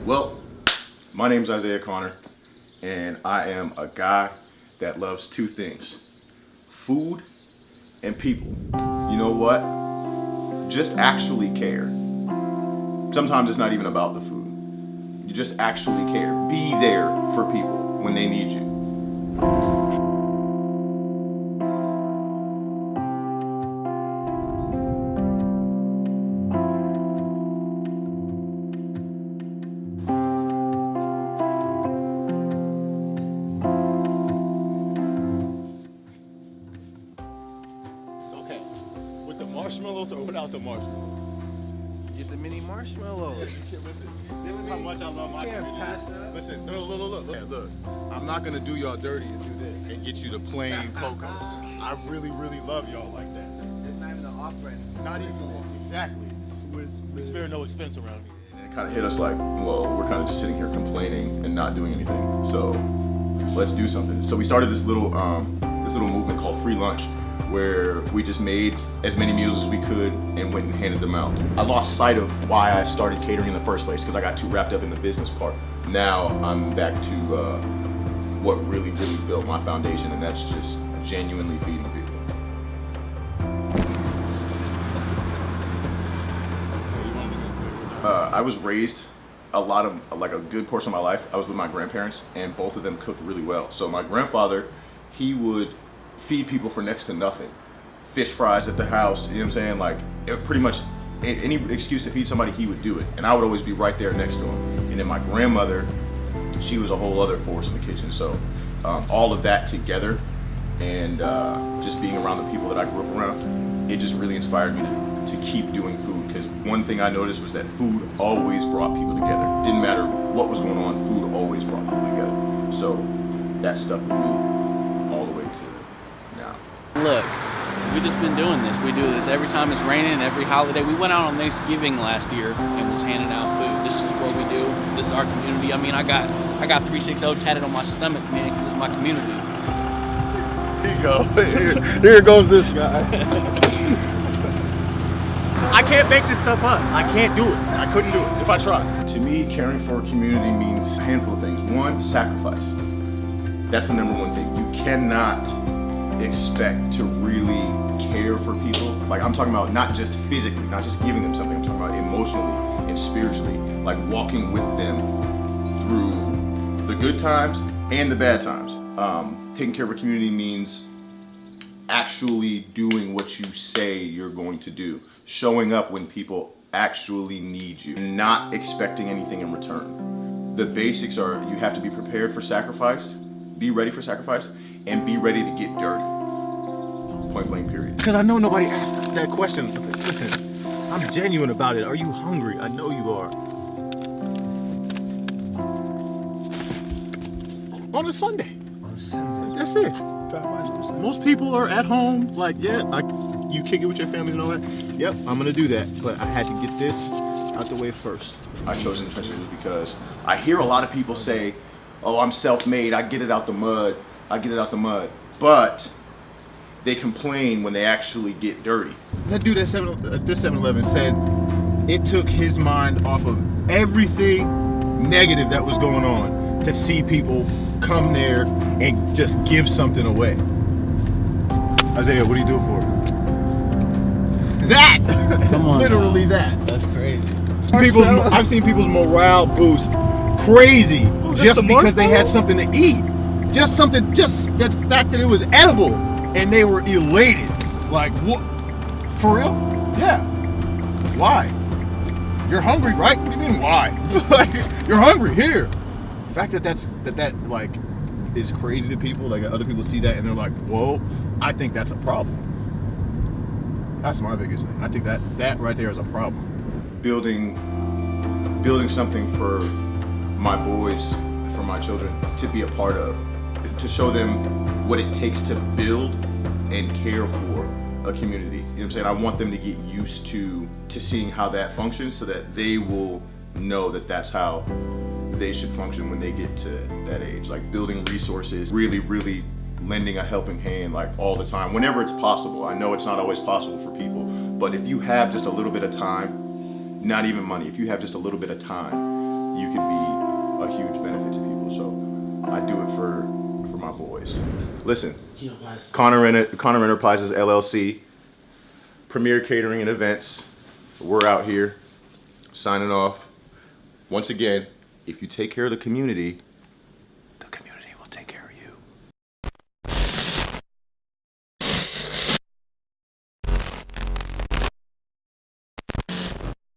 Well, my name's Isiah Connor, and I am a guy that loves two things: food and people. You know what? Just actually care. Sometimes it's not even about the food. You just actually care. Be there for people when they need you. Okay, with the marshmallows or without the marshmallows? Get the mini marshmallows. Listen, this is how much I love my can't community. pass that. Listen, no, look. I'm not gonna do y'all dirty and do this and get you the plain cocoa. I really love y'all like that. It's not even the off-brand. Not even exactly. We spare no expense around here. And it kind of hit us like, well, we're kind of just sitting here complaining and not doing anything. So let's do something. So we started this little movement called Free Lunch, where we just made as many meals as we could and went and handed them out. I lost sight of why I started catering in the first place because I got too wrapped up in the business part. Now I'm back to what really built my foundation, and that's just genuinely feeding people. I was raised like a good portion of my life. I was with my grandparents, and both of them cooked really well. So my grandfather, he would feed people for next to nothing. Fish fries at the house, you know what I'm saying? Like, pretty much any excuse to feed somebody, he would do it. And I would always be right there next to him. And then my grandmother, she was a whole other force in the kitchen. So all of that together and just being around the people that I grew up around, it just really inspired me to keep doing food. Because one thing I noticed was that food always brought people together. Didn't matter what was going on, food always brought people together. So that stuck with me all the way to now. Look, we've just been doing this. We do this every time it's raining, every holiday. We went out on Thanksgiving last year and was handing out food. This is what we do. This is our community. I mean, I got 360 tatted on my stomach, man, because it's my community. Here you go. Here goes this guy. I can't make this stuff up. I can't do it. I couldn't do it if I tried. To me, caring for a community means a handful of things. One, sacrifice. That's the number one thing. You cannot expect to really care for people. Like, I'm talking about not just physically, not just giving them something, I'm talking about emotionally and spiritually, like walking with them through the good times and the bad times. Taking care of a community means actually doing what you say you're going to do, showing up when people actually need you, and not expecting anything in return. The basics are you have to be prepared for sacrifice, be ready for sacrifice, and be ready to get dirty. Point blank, period. Because I know nobody asked that question. Listen, I'm genuine about it. Are you hungry? I know you are. On a Sunday. On Sunday. That's it. Most people are at home, like, yeah, you kick it with your family and all that. Yep, I'm gonna do that. But I had to get this out the way first. I chose intensity because I hear a lot of people say, oh, I'm self-made, I get it out the mud, but they complain when they actually get dirty. That dude at this 7-Eleven said it took his mind off of everything negative that was going on to see people come there and just give something away. Isiah, what are you doing for it? That! Come on, Literally now. that. That's crazy. I've seen people's morale boost crazy just because they had something to eat. Just the fact that it was edible and they were elated. Like, what? For real? Yeah. Why? You're hungry, right? What do you mean, why? Like, you're hungry, here. The fact that like is crazy to people, like other people see that and they're like, whoa, I think that's a problem. That's my biggest thing. I think that right there is a problem. Building something for my boys, for my children to be a part of, to show them what it takes to build and care for a community. You know what I'm saying? I want them to get used to seeing how that functions so that they will know that that's how they should function when they get to that age. Like building resources, really lending a helping hand like all the time, whenever it's possible. I know it's not always possible for people, but if you have just a little bit of time, not even money, if you have just a little bit of time, you can be a huge benefit to people. So I do it for my boys. Listen, Connor Enterprises LLC, Premier Catering and Events. We're out here signing off. Once again, if you take care of the community,